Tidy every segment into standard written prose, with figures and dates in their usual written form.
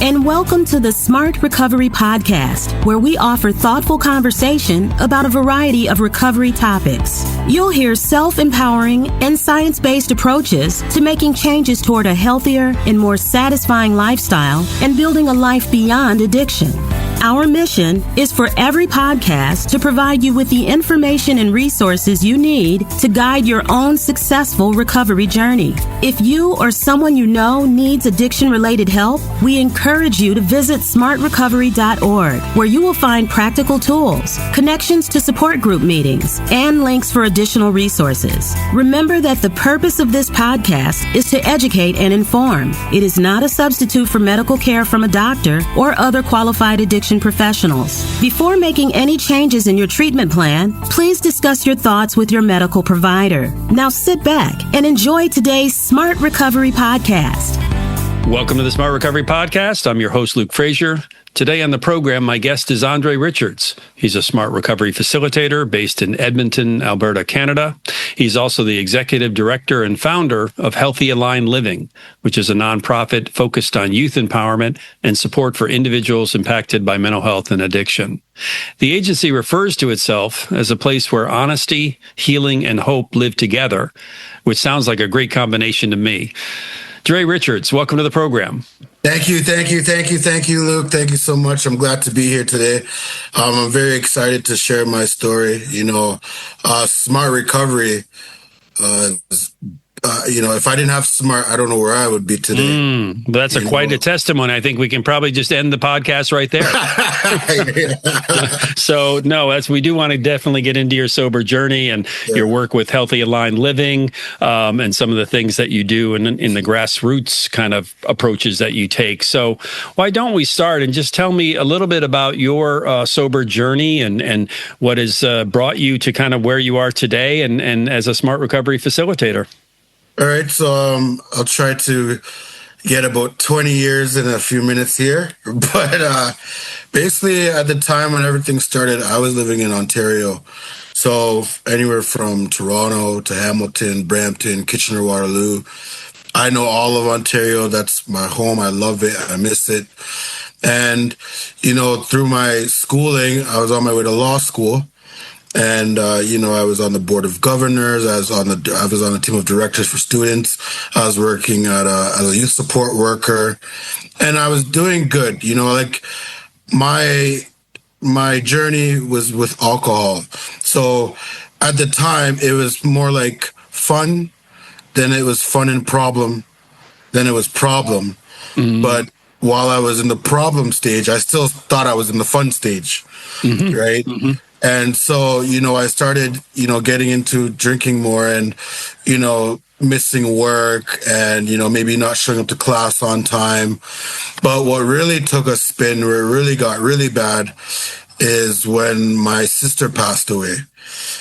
and welcome to the Smart Recovery Podcast, where we offer thoughtful conversation about a variety of recovery topics. You'll hear self-empowering and science-based approaches to making changes toward a healthier and more satisfying lifestyle and building a life beyond addiction. Our mission is for every podcast to provide you with the information and resources you need to guide your own successful recovery journey. If you or someone you know needs addiction-related help, we encourage you to visit smartrecovery.org, where you will find practical tools, connections to support group meetings, and links for additional resources. Remember that the purpose of this podcast is to educate and inform. It is not a substitute for medical care from a doctor or other qualified addiction professionals. Before making any changes in your treatment plan, please discuss your thoughts with your medical provider. Now sit back and enjoy today's Smart Recovery Podcast. Welcome to the Smart Recovery Podcast. I'm your host, Luke Frazier. Today on the program, my guest is Andre Richards. He's a Smart Recovery facilitator based in Edmonton, Alberta, Canada. He's also the executive director and founder of Healthy Aligned Living, which is a nonprofit focused on youth empowerment and support for individuals impacted by mental health and addiction. The agency refers to itself as a place where honesty, healing, and hope live together, which sounds like a great combination to me. Dre Richards, welcome to the program. Thank you, Luke. Thank you so much. I'm glad to be here today. I'm very excited to share my story. Smart Recovery, if I didn't have Smart, I don't know where I would be today. That's quite a testimony. I think we can probably just end the podcast right there. So, we do want to definitely get into your sober journey and your work with Healthy Aligned Living and some of the things that you do in the grassroots kind of approaches that you take. So why don't we start and just tell me a little bit about your sober journey and what has brought you to kind of where you are today and as a Smart Recovery facilitator? All right, so I'll try to get about 20 years in a few minutes here. But basically, at the time when everything started, I was living in Ontario. So anywhere from Toronto to Hamilton, Brampton, Kitchener-Waterloo. I know all of Ontario. That's my home. I love it. I miss it. And, through my schooling, I was on my way to law school. And, I was on the board of governors. I was on a team of directors for students. I was working as a youth support worker, and I was doing good. My journey was with alcohol. So at the time, it was more like fun. Then it was fun and problem. Then it was problem. Mm-hmm. But while I was in the problem stage, I still thought I was in the fun stage, right? Mm-hmm. And so, I started, getting into drinking more and, missing work and, maybe not showing up to class on time. But what really took a spin, where it really got really bad, is when my sister passed away.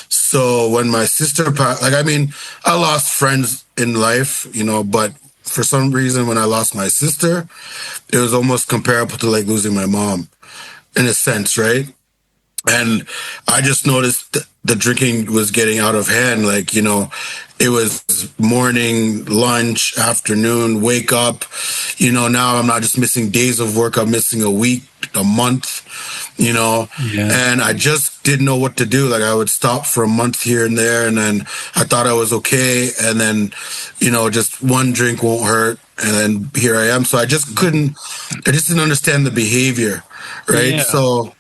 So when my sister passed, I lost friends in life, but for some reason, when I lost my sister, it was almost comparable to like losing my mom in a sense, right? And I just noticed the drinking was getting out of hand. It was morning, lunch, afternoon, wake up. Now I'm not just missing days of work. I'm missing a week, a month, and I just didn't know what to do. I would stop for a month here and there. And then I thought I was okay. And then, just one drink won't hurt. And then here I am. So I just didn't understand the behavior. Right. Yeah. So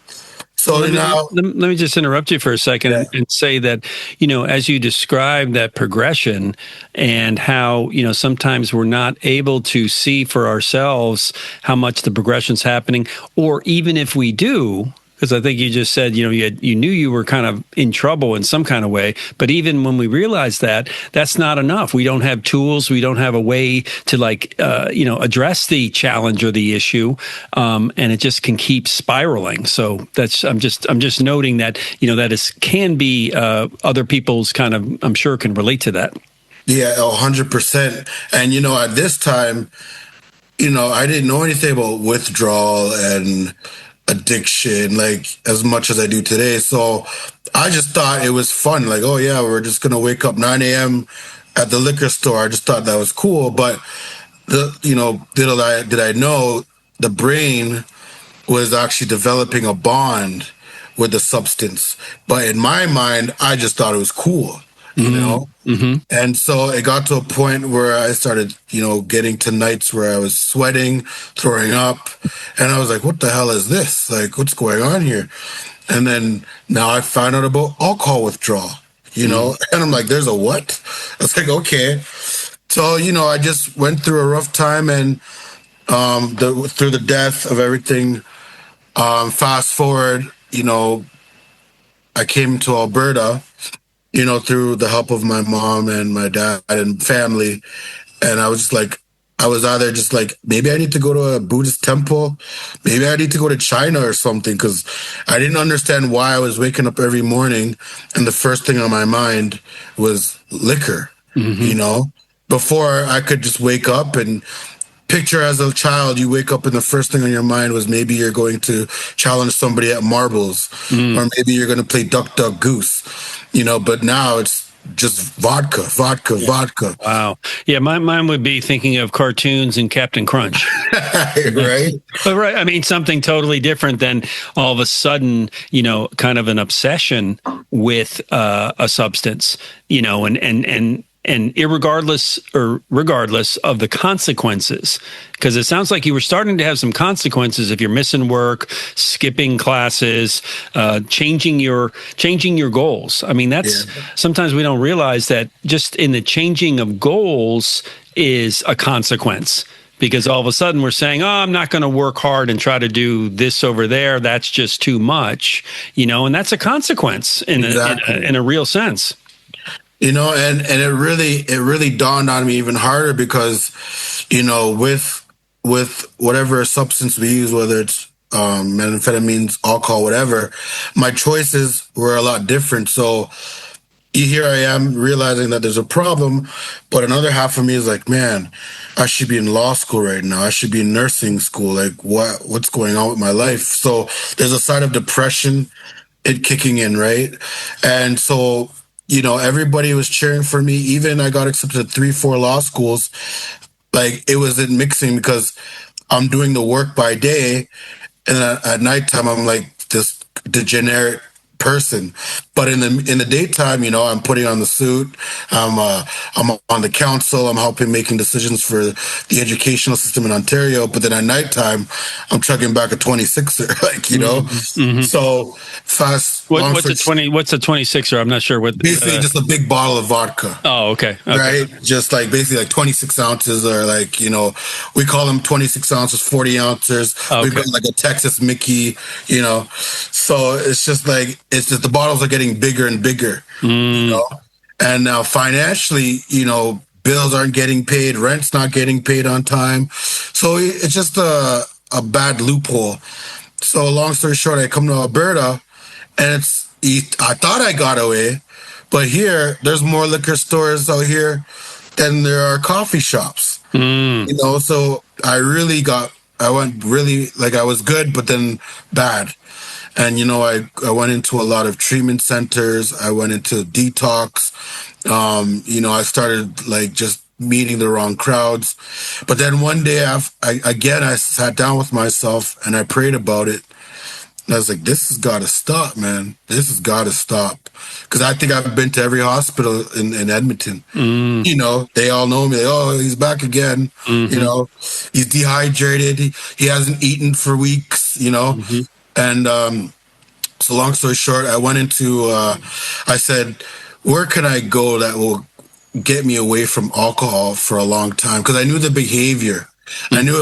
let me just interrupt you for a second and say that, as you describe that progression and how, sometimes we're not able to see for ourselves how much the progression's happening, or even if we do, because I think you just said, you knew you were kind of in trouble in some kind of way. But even when we realize that, that's not enough. We don't have tools. We don't have a way to address the challenge or the issue. And it just can keep spiraling. So I'm just noting that, that can be other people's kind of, I'm sure can relate to that. Yeah, 100%. And, at this time, I didn't know anything about withdrawal and addiction as much as I do today. So I just thought it was fun. We're just going to wake up 9 a.m. at the liquor store. I just thought that was cool. But did I know the brain was actually developing a bond with the substance. But in my mind, I just thought it was cool, you know? And so it got to a point where I started, getting to nights where I was sweating, throwing up. And I was like, what the hell is this? Like, what's going on here? And then now I found out about alcohol withdrawal, and I'm like, there's a what? I was like, okay. So, I just went through a rough time, and through the death of everything, fast forward, I came to Alberta, through the help of my mom and my dad and family. And I was just like, I was either just like, maybe I need to go to a Buddhist temple. Maybe I need to go to China or something, because I didn't understand why I was waking up every morning and the first thing on my mind was liquor, before I could just wake up and picture as a child, you wake up and the first thing on your mind was maybe you're going to challenge somebody at marbles, or maybe you're going to play duck, duck, goose, but now it's just vodka. Wow. Yeah, mine would be thinking of cartoons and Captain Crunch. Right? But right, I mean, something totally different than all of a sudden, kind of an obsession with a substance, and regardless of the consequences, because it sounds like you were starting to have some consequences if you're missing work, skipping classes, changing your goals. I mean, that's sometimes we don't realize that just in the changing of goals is a consequence. Because all of a sudden we're saying, oh, I'm not going to work hard and try to do this over there. That's just too much, and that's a consequence in a real sense. And it really dawned on me even harder because, with whatever substance we use, whether it's methamphetamines, alcohol, whatever, my choices were a lot different. So here I am realizing that there's a problem, but another half of me is like, man, I should be in law school right now. I should be in nursing school. Like, what's going on with my life? So there's a side of depression, it kicking in, right? And so, everybody was cheering for me. Even I got accepted to 3-4 law schools. Like, it wasn't mixing because I'm doing the work by day, and at nighttime I'm like this degenerate person. But in the daytime, I'm putting on the suit. I'm on the council. I'm helping making decisions for the educational system in Ontario. But then at nighttime, I'm chugging back a 26er, So fast. What's a 26er? I'm not sure what. Basically, just a big bottle of vodka. Oh, okay. Right, just like basically like 26 ounces, or like we call them 26 ounces, 40 ounces. Okay. We've got like a Texas Mickey, So it's just like the bottles are getting bigger and bigger, And now financially, bills aren't getting paid, rent's not getting paid on time, so it's just a bad loophole. So long story short, I come to Alberta, and I thought I got away, but here there's more liquor stores out here than there are coffee shops. So I went really, like, I was good, but then bad. And, I went into a lot of treatment centers. I went into detox. I started like just meeting the wrong crowds. But then one day I sat down with myself and I prayed about it. And I was like, this has got to stop, man. This has got to stop. Because I think I've been to every hospital in Edmonton. They all know me. Like, oh, he's back again. He's dehydrated. He hasn't eaten for weeks, And so long story short, I went into, I said, where can I go that will get me away from alcohol for a long time? Because I knew the behavior. I knew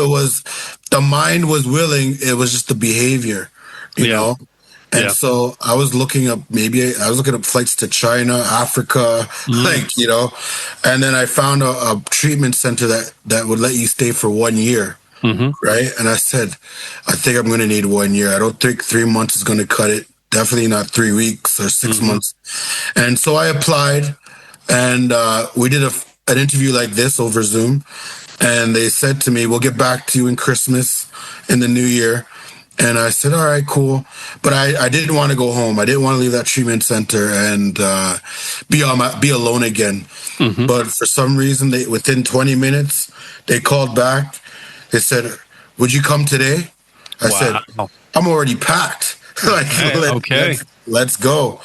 the mind was willing. It was just the behavior, you know? And so I was looking up, flights to China, Africa, and then I found a treatment center that would let you stay for 1 year. Right. And I said, I think I'm going to need 1 year. I don't think 3 months is going to cut it. Definitely not 3 weeks or 6 months. And so I applied, and we did an interview like this over Zoom. And they said to me, we'll get back to you in Christmas, in the new year. And I said, all right, cool. But I didn't want to go home. I didn't want to leave that treatment center and be alone again. But for some reason, within 20 minutes, they called back. They said, would you come today? I said, Wow. I'm already packed. Okay. Let's go.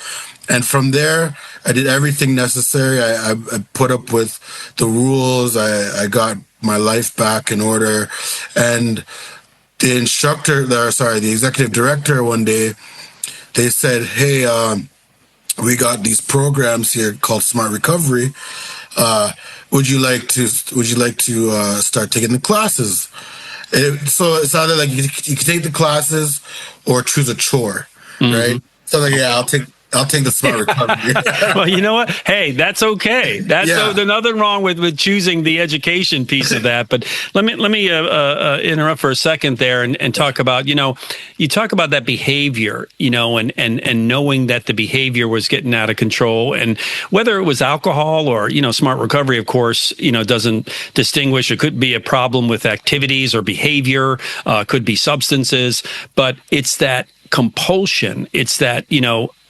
And from there, I did everything necessary. I put up with the rules. I got my life back in order. And the the executive director one day, they said, hey, we got these programs here called Smart Recovery. Would you like to start taking the classes? So it's either like you can take the classes or choose a chore, right? So like, yeah, I'll take the Smart Recovery. Well, you know what? Hey, that's okay. There's nothing wrong with choosing the education piece of that. But let me interrupt for a second there and talk about, you talk about that behavior, and knowing that the behavior was getting out of control, and whether it was alcohol or, Smart Recovery, of course, doesn't distinguish. It could be a problem with activities or behavior, could be substances, but it's that compulsion. It's that,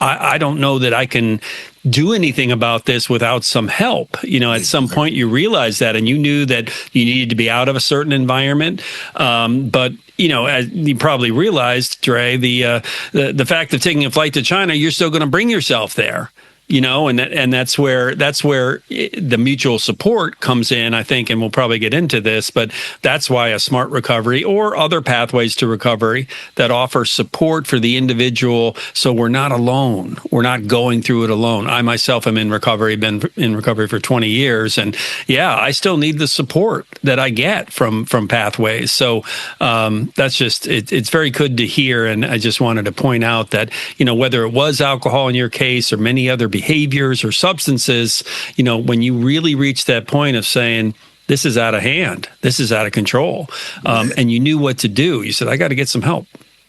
I don't know that I can do anything about this without some help. At some point you realize that, and you knew that you needed to be out of a certain environment. But as you probably realized, Dre, the fact of taking a flight to China, you're still going to bring yourself there. And that's where the mutual support comes in, I think, and we'll probably get into this, but that's why a Smart Recovery or other pathways to recovery that offer support for the individual, so we're not alone. We're not going through it alone. I myself am in recovery, been in recovery for 20 years, and I still need the support that I get from pathways. So that's just it's very good to hear, and I just wanted to point out that whether it was alcohol in your case or many other behaviors or substances, when you really reach that point of saying, this is out of hand, this is out of control, and you knew what to do, you said, I got to get some help.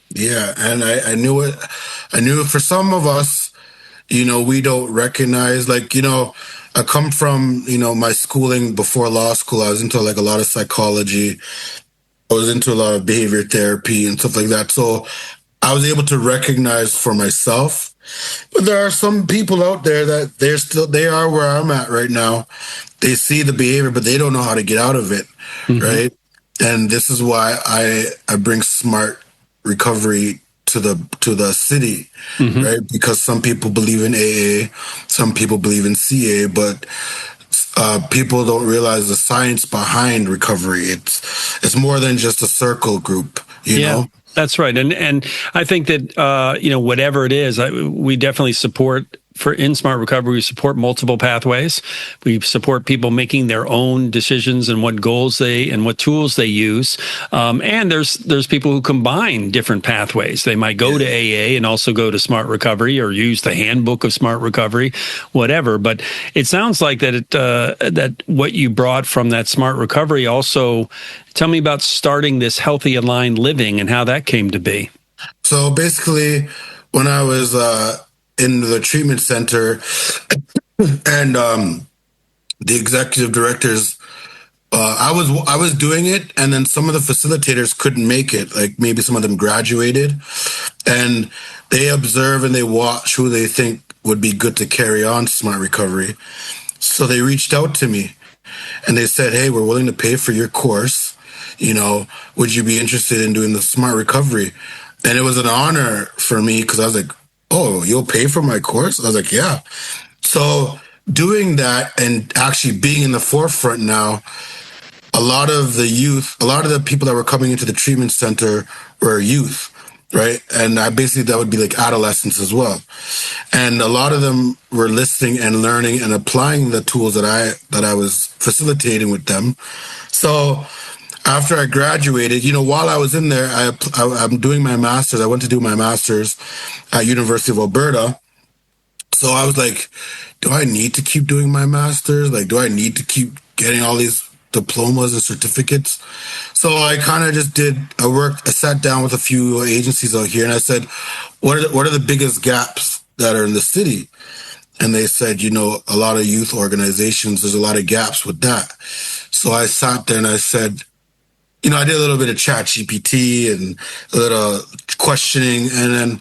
Yeah. And I knew it. I knew for some of us, we don't recognize, I come from, my schooling before law school. I was into a lot of psychology. I was into a lot of behavior therapy and stuff like that. So I was able to recognize for myself. But there are some people out there that they are where I'm at right now. They see the behavior, but they don't know how to get out of it, right? And this is why I bring Smart Recovery to the city, right? Because some people believe in AA, some people believe in CA, but people don't realize the science behind recovery. It's more than just a circle group, you know? That's right. And I think that, whatever it is, we definitely support in Smart Recovery, we support multiple pathways. We support people making their own decisions and what goals and what tools they use. And there's people who combine different pathways. They might go to AA and also go to Smart Recovery or use the handbook of Smart Recovery, whatever. But it sounds like that what you brought from that Smart Recovery also, tell me about starting this Healthy Aligned Living and how that came to be. So basically, when I was in the treatment center and the executive directors, I was doing it, and then some of the facilitators couldn't make it. Like maybe some of them graduated, and they observe and they watch who they think would be good to carry on Smart Recovery. So they reached out to me and they said, hey, we're willing to pay for your course. Would you be interested in doing the Smart Recovery? And it was an honor for me because I was like, oh, you'll pay for my course? I was like, yeah. So doing that and actually being in the forefront now, a lot of the people that were coming into the treatment center were youth, right? And that would be like adolescents as well. And a lot of them were listening and learning and applying the tools that I was facilitating with them. So after I graduated, while I was in there, I'm doing my master's. I went to do my master's at University of Alberta. So I was like, do I need to keep doing my master's? Do I need to keep getting all these diplomas and certificates? So I kind of just I sat down with a few agencies out here and I said, what are the biggest gaps that are in the city? And they said, a lot of youth organizations, there's a lot of gaps with that. So I sat there and I said, I did a little bit of ChatGPT and a little questioning, and then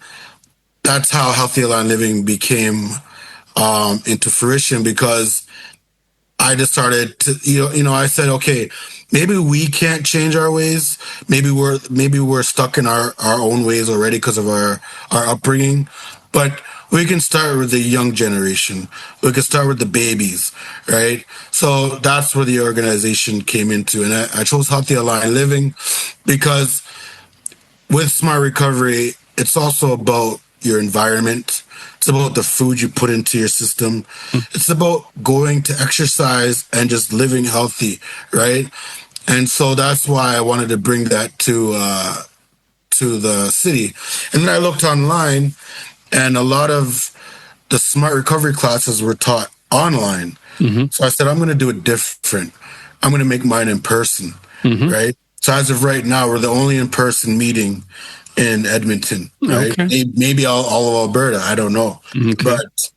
that's how Healthy Aligned Living became into fruition, because I just started to, I said, okay, maybe we can't change our ways. Maybe we're stuck in our own ways already because of our upbringing. But we can start with the young generation. We can start with the babies, right? So that's where the organization came into. And I chose Healthy Aligned Living because with Smart Recovery, it's also about your environment. It's about the food you put into your system. It's about going to exercise and just living healthy, right? And so that's why I wanted to bring that to the city. And then I looked online, and a lot of the Smart Recovery classes were taught online. So I said, I'm going to do it different. I'm going to make mine in person, right? So as of right now, we're the only in-person meeting in Edmonton, right? Okay. Maybe all of Alberta, I don't know. But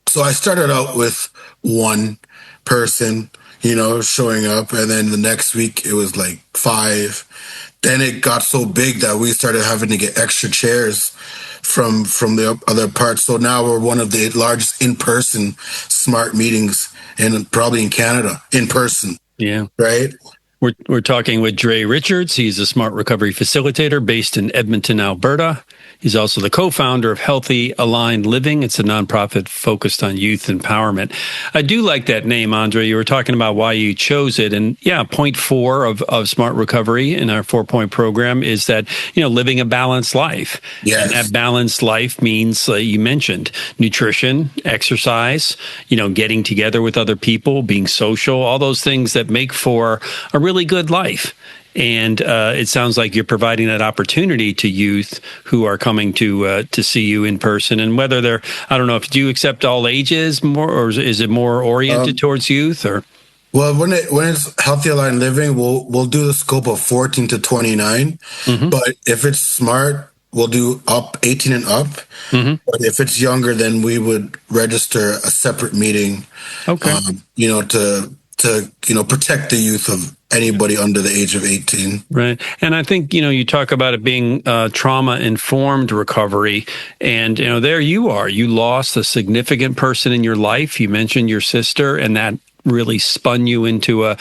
so I started out with one person, showing up, and then the next week it was like 5. Then it got so big that we started having to get extra chairs from the other parts. So now we're one of the largest in-person smart meetings probably in Canada, in person. Yeah. Right? We're talking with Dre Richards. He's a Smart Recovery facilitator based in Edmonton, Alberta. He's also the co-founder of Healthy Aligned Living. It's a nonprofit focused on youth empowerment. I do like that name, Andre. You were talking about why you chose it. And yeah, point 4 of Smart Recovery in our 4-point program is that, living a balanced life. Yes. And that balanced life means, you mentioned, nutrition, exercise, getting together with other people, being social, all those things that make for a really good life. And it sounds like you're providing that opportunity to youth who are coming to see you in person. And whether they're, I don't know, if do you accept all ages more, or is it more oriented towards youth? Or well, when it's Healthy Aligned Living, we'll do the scope of 14 to 29. But if it's smart, we'll do up 18 and up. But if it's younger, then we would register a separate meeting. Okay. To protect the youth of anybody under the age of 18. Right. And I think, you talk about it being trauma-informed recovery. And, there you are. You lost a significant person in your life. You mentioned your sister, and that really spun you into a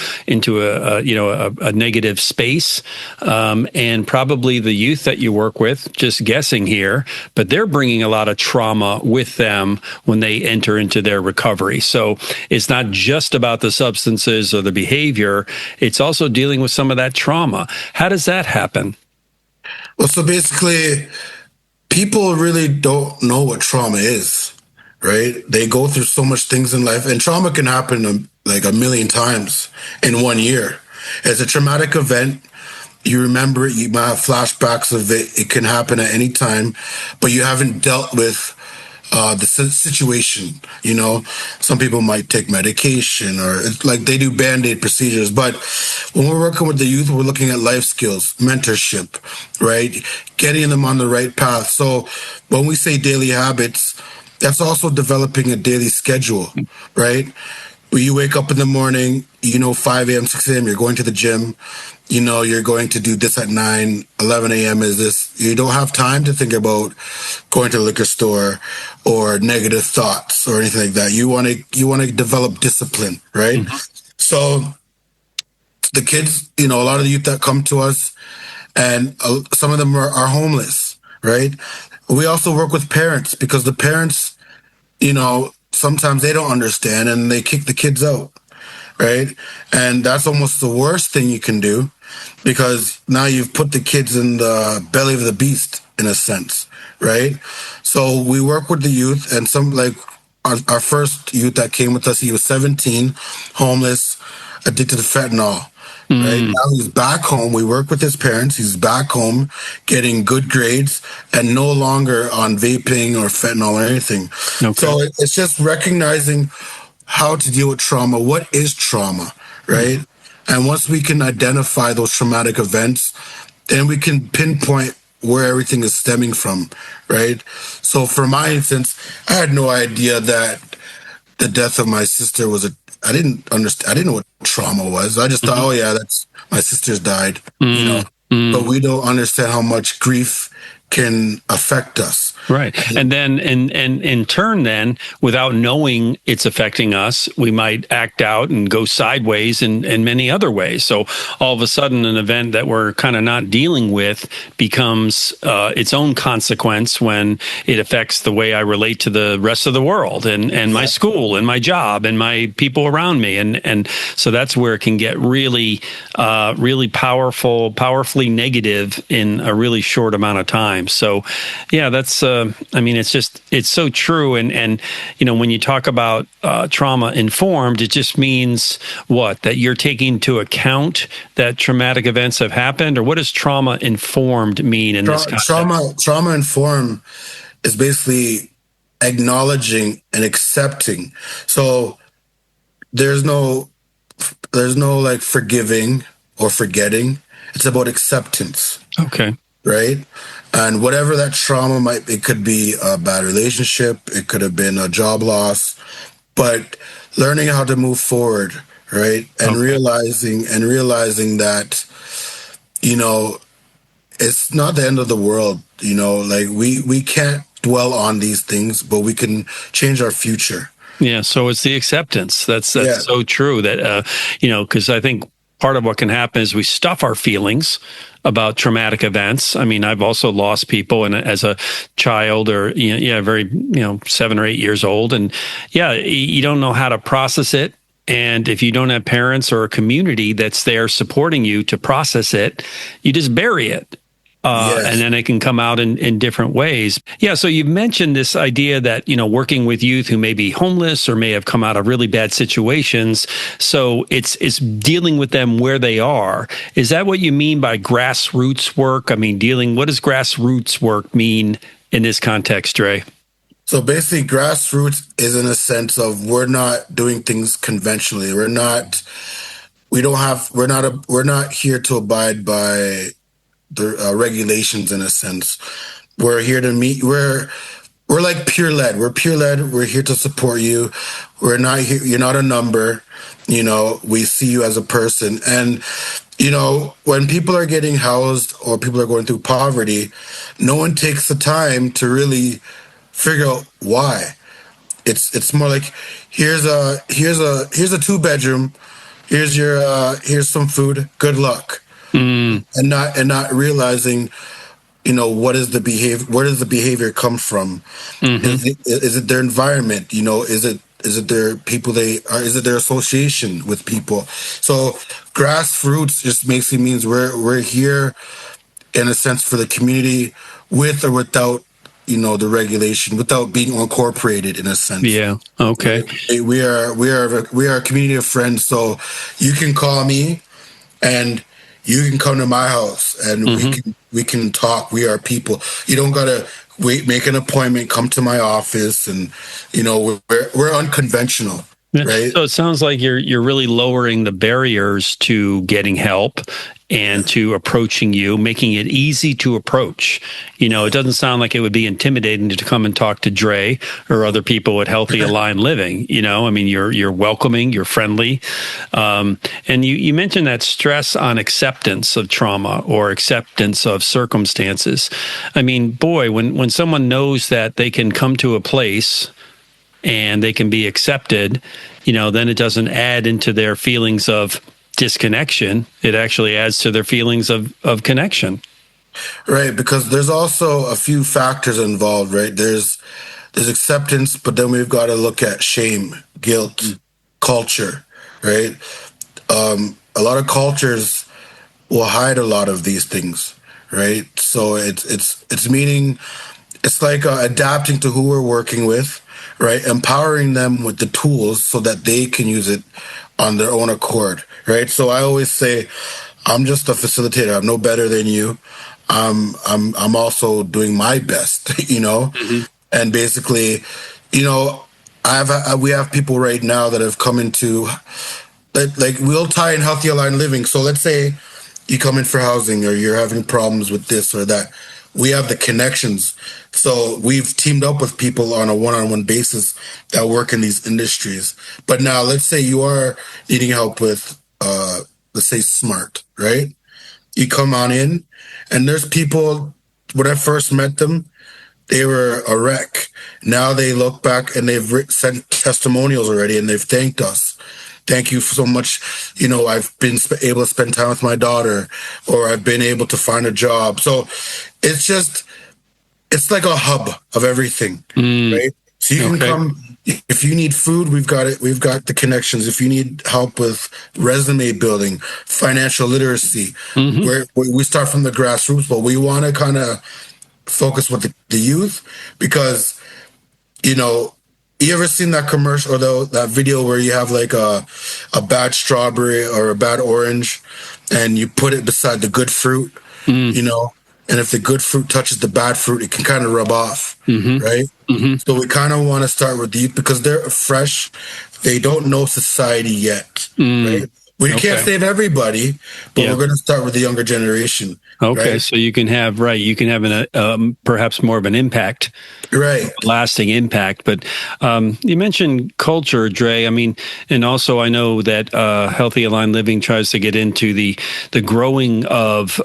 negative space, and probably the youth that you work with, just guessing here, but they're bringing a lot of trauma with them when they enter into their recovery. So it's not just about the substances or the behavior, it's also dealing with some of that trauma. How does that happen? Well, so basically, people really don't know what trauma is, right? They go through so much things in life, and trauma can happen like a million times in 1 year. It's a traumatic event. You remember it, you might have flashbacks of it. It can happen at any time, but you haven't dealt with the situation. Some people might take medication, or it's like they do Band-Aid procedures. But when we're working with the youth, we're looking at life skills, mentorship, right? Getting them on the right path. So when we say daily habits, that's also developing a daily schedule, right? Where you wake up in the morning, 5 a.m., 6 a.m., you're going to the gym, you're going to do this at 9, 11 a.m. is this. You don't have time to think about going to the liquor store or negative thoughts or anything like that. You want to develop discipline, right? So the kids, a lot of the youth that come to us, and some of them are homeless, right? We also work with parents, because the parents, sometimes they don't understand and they kick the kids out, right? And that's almost the worst thing you can do, because now you've put the kids in the belly of the beast, in a sense, right? So we work with the youth, and some, like our first youth that came with us, he was 17, homeless, addicted to fentanyl. Right now he's back home. We work with his parents. He's back home getting good grades and no longer on vaping or fentanyl or anything. Okay. So it's just recognizing how to deal with trauma. What is trauma, right? And once we can identify those traumatic events, then we can pinpoint where everything is stemming from, right? So for my instance, I had no idea that the death of my sister was I didn't understand. I didn't know what trauma was. I just thought, oh yeah, that's my sister's died, But we don't understand how much grief can affect us. Right. And then, and in turn, then, without knowing it's affecting us, we might act out and go sideways in many other ways. So all of a sudden, an event that we're kind of not dealing with becomes its own consequence when it affects the way I relate to the rest of the world and my school and my job and my people around me. And so that's where it can get really, really powerfully negative in a really short amount of time. So, yeah, that's, I mean, it's so true. And, you know, when you talk about trauma informed, it just means what? That you're taking into account that traumatic events have happened? Or what does trauma informed mean in this context? Trauma informed is basically acknowledging and accepting. So there's no like forgiving or forgetting. It's about acceptance. Okay. Right? And whatever that trauma might be, it could be a bad relationship, it could have been a job loss, but learning how to move forward, right? And realizing that, you know, it's not the end of the world, you know, like we can't dwell on these things, but we can change our future. Yeah, so it's the acceptance. That's so true that, you know, because I think part of what can happen is we stuff our feelings about traumatic events. I mean, I've also lost people and as a child or, very, 7 or 8 years old. And you don't know how to process it. And if you don't have parents or a community that's there supporting you to process it, you just bury it. And then it can come out in different ways. Yeah. So you've mentioned this idea that, you know, working with youth who may be homeless or may have come out of really bad situations. So it's dealing with them where they are. Is that what you mean by grassroots work? I mean, what does grassroots work mean in this context, Dre? So basically grassroots is in a sense of we're not doing things conventionally. We're not here to abide by the regulations in a sense. We're here to meet. We're like pure lead. We're pure lead. We're here to support you. We're not here. You're not a number. You know, we see you as a person. And, you know, when people are getting housed or people are going through poverty, no one takes the time to really figure out why. It's more like here's a 2-bedroom. Here's some food. Good luck. And not realizing, you know, where does the behavior come from? Is it their environment? You know, is it their people is it their association with people? So grassroots just basically means we're here in a sense for the community with or without, you know, the regulation, without being incorporated in a sense. Yeah. Okay. We are a community of friends. So you can call me and you can come to my house and we can talk. We are people. You don't gotta make an appointment, come to my office, and you know we're unconventional. Right. So it sounds like you're really lowering the barriers to getting help and to approaching you, making it easy to approach. You know, it doesn't sound like it would be intimidating to come and talk to Dre or other people at Healthy Aligned Living. You know, I mean, you're welcoming, you're friendly. And you mentioned that stress on acceptance of trauma or acceptance of circumstances. I mean, boy, when someone knows that they can come to a place and they can be accepted, you know, then it doesn't add into their feelings of disconnection. It actually adds to their feelings of connection. Right, because there's also a few factors involved, right? There's acceptance, but then we've got to look at shame, guilt, culture, right? A lot of cultures will hide a lot of these things, right? So it's meaning it's like adapting to who we're working with, right? Empowering them with the tools so that they can use it on their own accord, right? So I always say, I'm just a facilitator. I'm no better than you. I'm also doing my best, you know? And basically, you know, we have people right now that have come into, like we'll tie in Healthy Aligned Living. So let's say you come in for housing or you're having problems with this or that. We have the connections. So we've teamed up with people on a one-on-one basis that work in these industries. But now let's say you are needing help with, let's say SMART, right? You come on in and there's people when I first met them, they were a wreck. Now they look back and they've sent testimonials already, and they've thanked us. Thank you so much. I've been able to spend time with my daughter, or I've been able to find a job. So it's like a hub of everything, right? So you can come. If you need food, we've got it. We've got the connections. If you need help with resume building, financial literacy, we start from the grassroots, but we want to kind of focus with the youth, because, you ever seen that commercial or that video where you have like a bad strawberry or a bad orange, and you put it beside the good fruit, and if the good fruit touches the bad fruit, it can kind of rub off, right? So we kind of want to start with the youth because they're fresh. They don't know society yet, right? We can't save everybody, but we're going to start with the younger generation. Okay, right? so you can have perhaps more of an impact, right? Lasting impact. But you mentioned culture, Dre. I mean, and also I know that Healthy Aligned Living tries to get into the growing of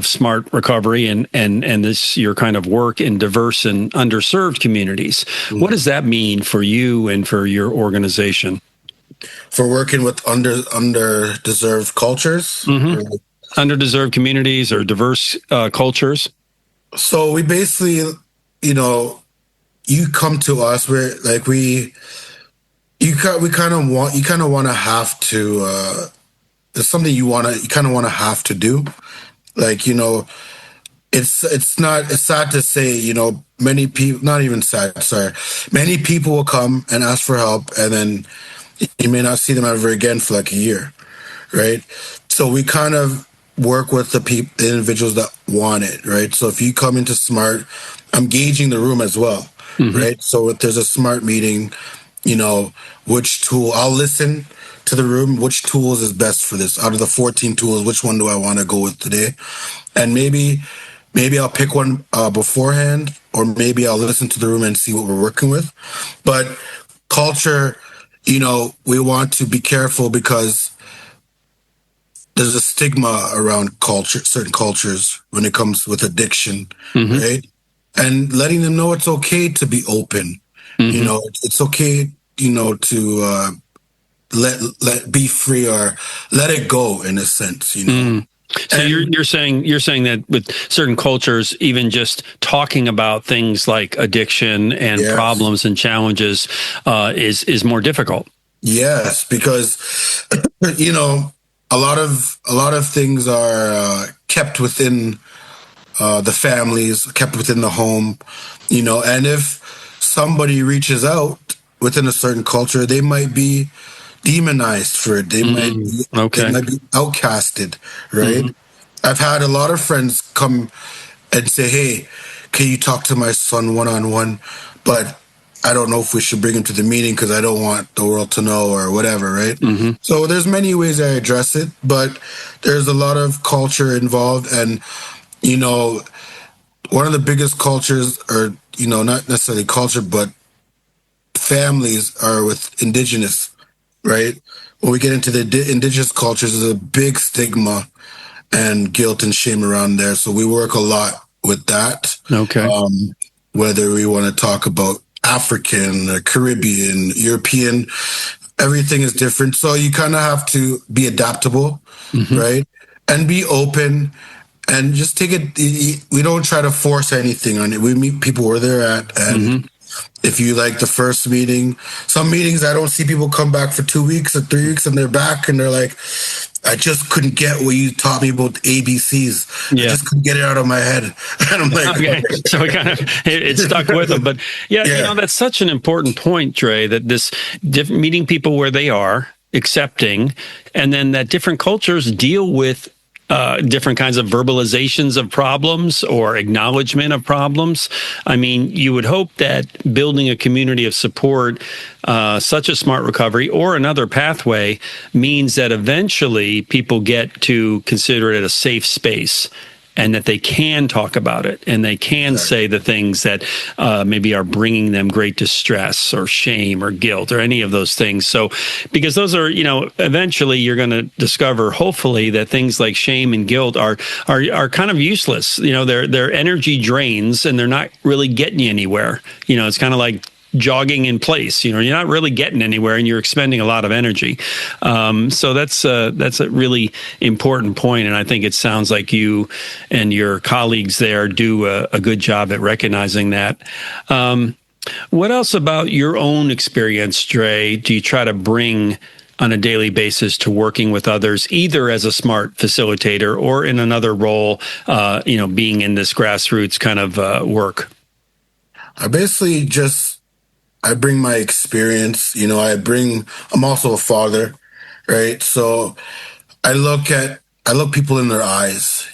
smart recovery and this your kind of work in diverse and underserved communities. What does that mean for you and for your organization? For working with underdeserved cultures, underdeserved communities or diverse cultures. So we basically, you come to us where like we kind of want to have to. There's something you kind of want to have to do, like it's sad to say, many people, not even sad, sorry, many people will come and ask for help, and then you may not see them ever again for like a year, right? So we kind of work with the individuals that want it, right? So if you come into SMART, I'm gauging the room as well, right? So if there's a SMART meeting, which tool, I'll listen to the room, which tools is best for this. Out of the 14 tools, which one do I want to go with today? And maybe I'll pick one beforehand, or maybe I'll listen to the room and see what we're working with. But culture, we want to be careful because there's a stigma around certain cultures when it comes with addiction, right? And letting them know it's okay to be open. It's okay, to let be free or let it go in a sense, So you're saying that with certain cultures, even just talking about things like addiction and problems and challenges is more difficult. Yes, because a lot of things are kept within the families, kept within the home, and if somebody reaches out within a certain culture, they might be demonized for it. They might be outcasted, right? I've had a lot of friends come and say, "Hey, can you talk to my son one-on-one?" But I don't know if we should bring him to the meeting because I don't want the world to know or whatever, right? So there's many ways I address it, but there's a lot of culture involved. And, one of the biggest cultures, or, not necessarily culture, but families are with Indigenous, right? When we get into the Indigenous cultures, there's a big stigma and guilt and shame around there. So we work a lot with that. Okay. Whether we want to talk about African, Caribbean, European, everything is different. So you kind of have to be adaptable, right? And be open and just take it. We don't try to force anything on it. We meet people where they're at. And if you like the first meeting, some meetings I don't see people come back for 2 weeks or 3 weeks and they're back and they're like, I just couldn't get what you taught me about ABCs. I just couldn't get it out of my head. And I'm like, okay. So it stuck with them. But that's such an important point, Dre, that this meeting people where they are, accepting, and then that different cultures deal with different kinds of verbalizations of problems or acknowledgement of problems. I mean, you would hope that building a community of support, such as Smart Recovery or another pathway, means that eventually people get to consider it a safe space and that they can talk about it and they can say the things that maybe are bringing them great distress or shame or guilt or any of those things. So, because those are, eventually you're going to discover, hopefully, that things like shame and guilt are kind of useless. They're energy drains and they're not really getting you anywhere. It's kind of like jogging in place. You're not really getting anywhere and you're expending a lot of energy. So that's a really important point. And I think it sounds like you and your colleagues there do a good job at recognizing that. What else about your own experience, Dre, do you try to bring on a daily basis to working with others, either as a SMART facilitator or in another role, being in this grassroots kind of work? I basically I bring my experience. I'm also a father, right? So I look people in their eyes,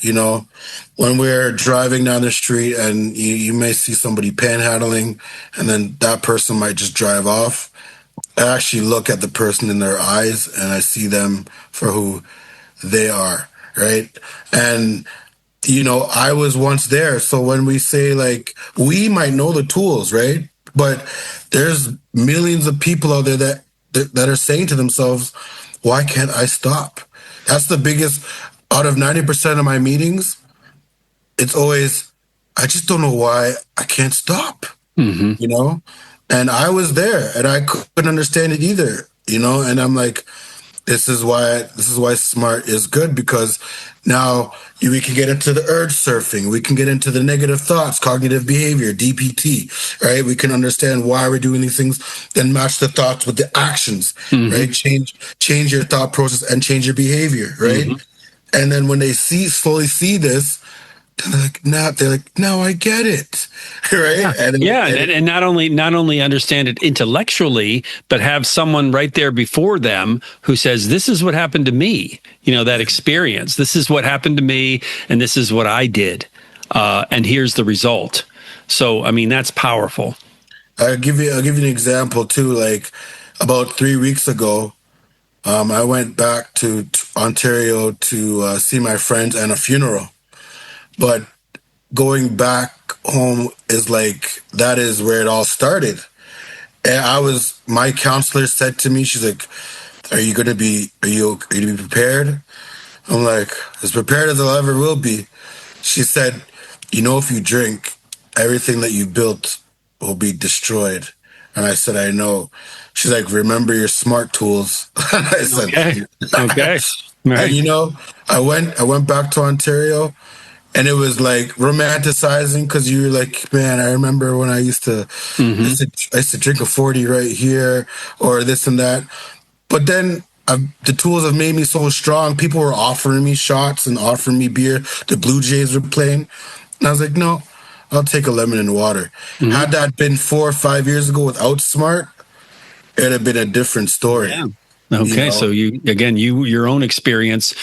when we're driving down the street and you may see somebody panhandling and then that person might just drive off. I actually look at the person in their eyes and I see them for who they are, right? And, I was once there. So when we say we might know the tools, right? But there's millions of people out there that are saying to themselves, why can't I stop? That's the biggest, out of 90% of my meetings, it's always, I just don't know why I can't stop, And I was there and I couldn't understand it either, and I'm like, this is why SMART is good, because now we can get into the urge surfing. We can get into the negative thoughts, cognitive behavior, DPT, right? We can understand why we're doing these things, then match the thoughts with the actions, right? Change your thought process and change your behavior, right? And then when they slowly see this, they're like, now I get it, right? And not only understand it intellectually, but have someone right there before them who says, "This is what happened to me." That experience. This is what happened to me, and this is what I did, and here's the result. So, that's powerful. I'll give you an example too. Like about 3 weeks ago, I went back to Ontario to see my friends and a funeral. But going back home that is where it all started. And my counselor said to me, she's like, are you going to be prepared? I'm like, as prepared as I ever will be. She said, if you drink, everything that you built will be destroyed. And I said, I know. She's like, remember your SMART tools. And I said, okay. Right. And I went back to Ontario. And it was romanticizing, because you were like, man, I remember when I used to drink a 40 right here or this and that. But then the tools have made me so strong. People were offering me shots and offering me beer. The Blue Jays were playing. And I was like, no, I'll take a lemon and water. Had that been 4 or 5 years ago without SMART, it'd have been a different story. Yeah. Okay, so your own experience,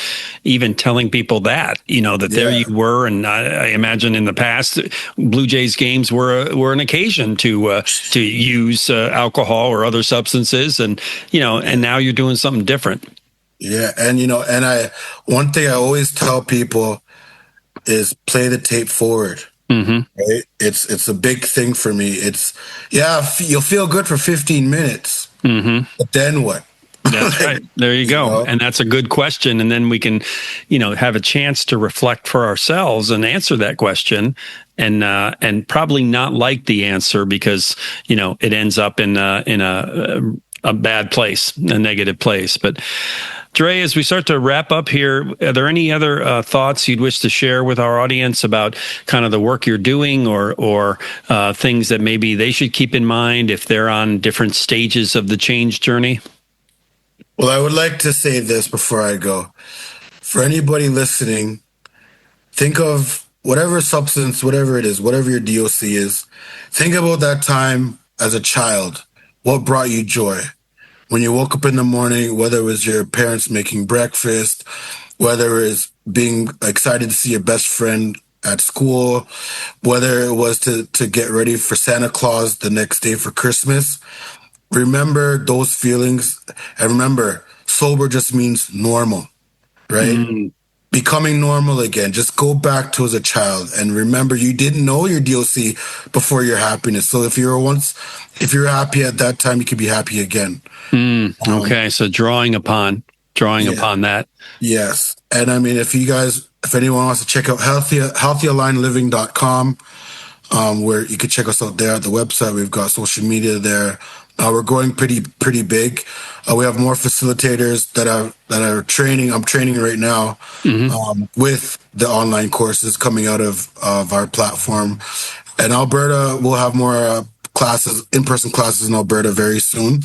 even telling people that, there you were, and I imagine in the past, Blue Jays games were an occasion to use alcohol or other substances, and and now you're doing something different. Yeah, and one thing I always tell people is play the tape forward. Right? It's a big thing for me. You'll feel good for 15 minutes, but then what? That's right. There you go. And that's a good question. And then we can, have a chance to reflect for ourselves and answer that question, and probably not like the answer because, it ends up in a bad place, a negative place. But Dre, as we start to wrap up here, are there any other thoughts you'd wish to share with our audience about kind of the work you're doing, or things that maybe they should keep in mind if they're on different stages of the change journey? Well, I would like to say this before I go. For anybody listening, think of whatever substance, whatever it is, whatever your DOC is, think about that time as a child. What brought you joy? When you woke up in the morning, whether it was your parents making breakfast, whether it was being excited to see your best friend at school, whether it was to get ready for Santa Claus the next day for Christmas. Remember those feelings, and remember, sober just means normal, right? becoming normal again. Just go back to as a child and remember you didn't know your DOC before your happiness. So if you're happy at that time, you can be happy again. Okay, so drawing upon that. Yes. And I mean, if anyone wants to check out healthyalignedliving.com, where you can check us out there at the website. We've got social media there. We're growing pretty big. We have more facilitators that are training. I'm training right now with the online courses coming out of our platform. And Alberta will have more classes, in-person classes in Alberta very soon.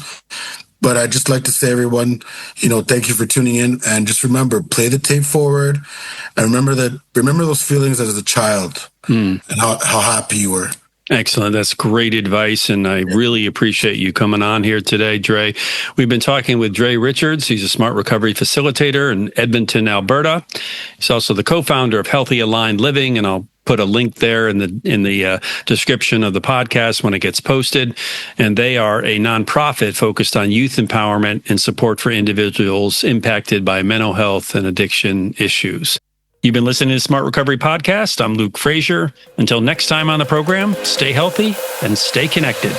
But I'd just like to say, everyone, thank you for tuning in. And just remember, play the tape forward. And remember those feelings as a child and how happy you were. Excellent. That's great advice. And I really appreciate you coming on here today, Dre. We've been talking with Dre Richards. He's a smart recovery facilitator in Edmonton, Alberta. He's also the co-founder of Healthy Aligned Living. And I'll put a link there in the description of the podcast when it gets posted. And they are a nonprofit focused on youth empowerment and support for individuals impacted by mental health and addiction issues. You've been listening to the Smart Recovery Podcast. I'm Luke Frazier. Until next time on the program, stay healthy and stay connected.